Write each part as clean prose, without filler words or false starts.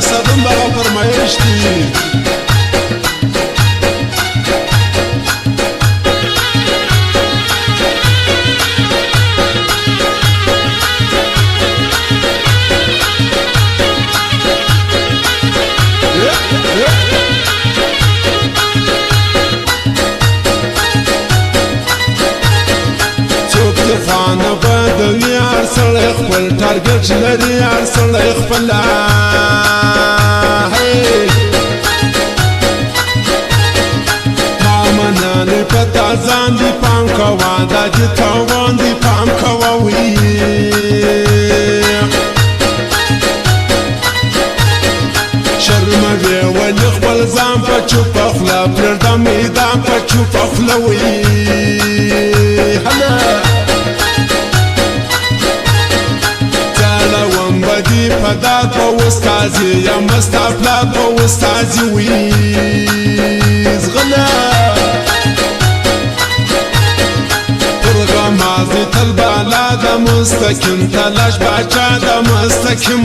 صدم دغه فرمایش دی فانا بدوي ارسل خپل ټارګټ لري ارسل خپل مامنا نه پتا ځان دی پام کوا دا چې تاوان دی پام کوا وی شرم وی ول خپل ځان په چوپ خپل پردم میدان په چوپ خپل وی بدی پداد په استازي یا مستقبل په استازي وي زغلا پرغم ماضي تل بالا د مستقيم تلاش باچا د مستقيم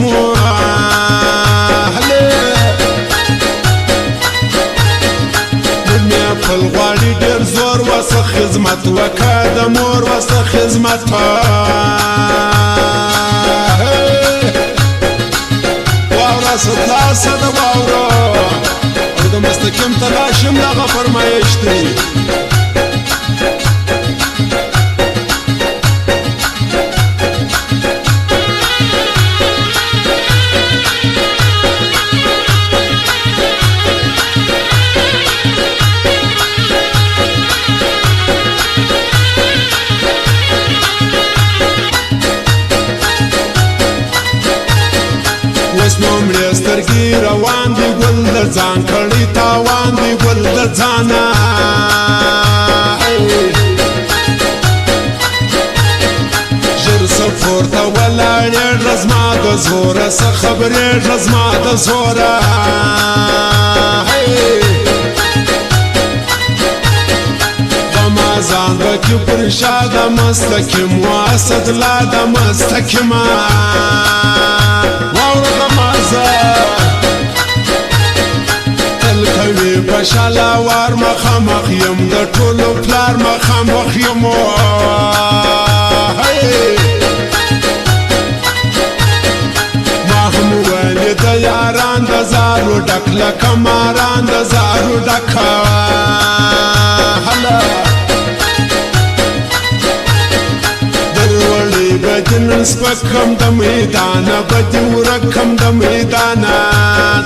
دنیا خپل غواړي ډېر زور وسه خدمت وکړه د مور وسه خدمت ستلا صدا واورو او د مستقیم تلاشم دغه فرمایش دی نومړي سترګې روان دي ګل د ځان کړي تاوان دي ګل د ځانه ژر سفر ته ولاړې رزما د زوره څه خبرې رزما د زوره ځان بکې پر شا د مستقیم واسد لا د مستقیمه تل کوي په شالاوار مخامخ یم د ټولو پلار مخامخ یم ما هم ویلې د یاران د زارو ډک لکه ماران د زارو ډک بدن سپکم د میدانه بدی ورکم د میدانه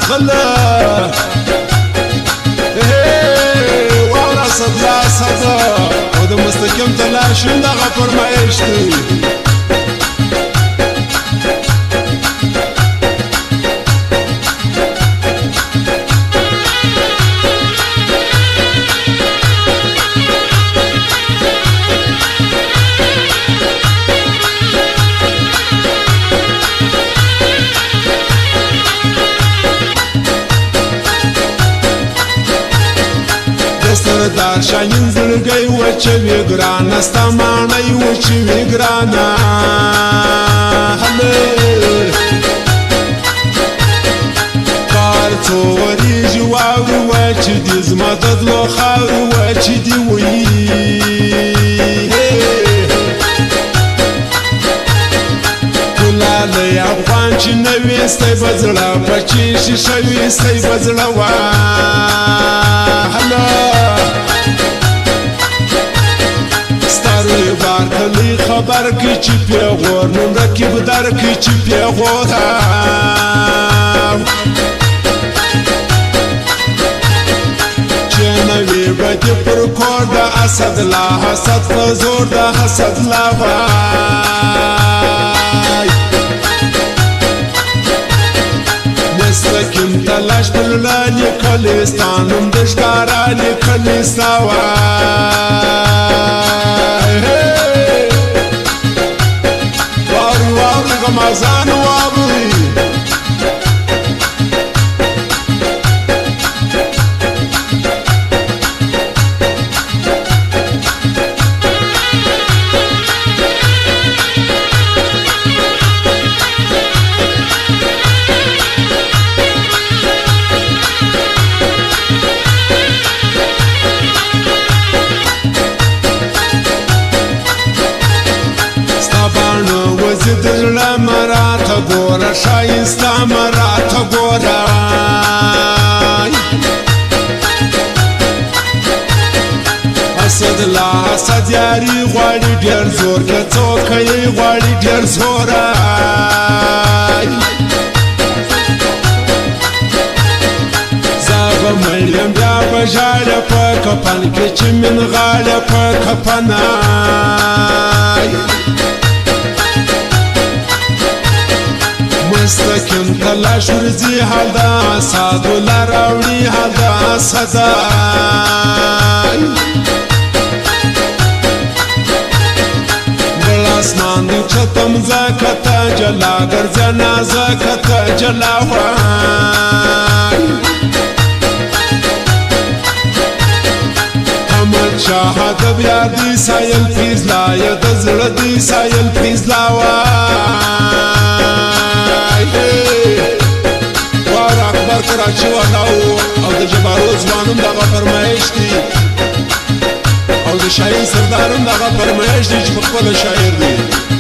غلا واورا صدا صدا او د مستقیم تلاشم دغه فرمایش دی سردار شاهین زړګی وچوي ګرانه ستا ماڼۍ وچوي ګرانه کار څو وریږي واورې وچې دي زما د تلو خاورې وچې دي ګلالی افغان چې نه وي ستی به زړه بچې شیشه وي ستی به زړه ستاروی بار کلی خبر کی چی پیغور نون رکیب در کی چی پیغور چنوی بدی پر کور دا اسد لا حسد فزور دا حسد لا مستقیم تلاش تلالي کلیستانم دشکارانی کلیستاوای واوری واوری گمازان واوری دزړه مراته ګوره ښایسته مراته ګوره اسد لا اسد یاري غواړي ډېر زور که څوک یې غواړي ډېر زوره مریم بیا بژاړه په کفن کې چې من غاړه په کفنای مستقیم تلاش ورځي هلدا سادو لراوړي هلدا صدای بل اسمان دی چتم زکته جلا ګرځنا زکته جلا وای شاهد بیا دی سایل پیزلا یا د زړه دی سایل پیزلا وای وار اکبر کراچي ولاو او د جبارو ځوانم دغه فرمایش دی او د شاعر سردارم دغه فرمایش دی چې په خپل شاعر دی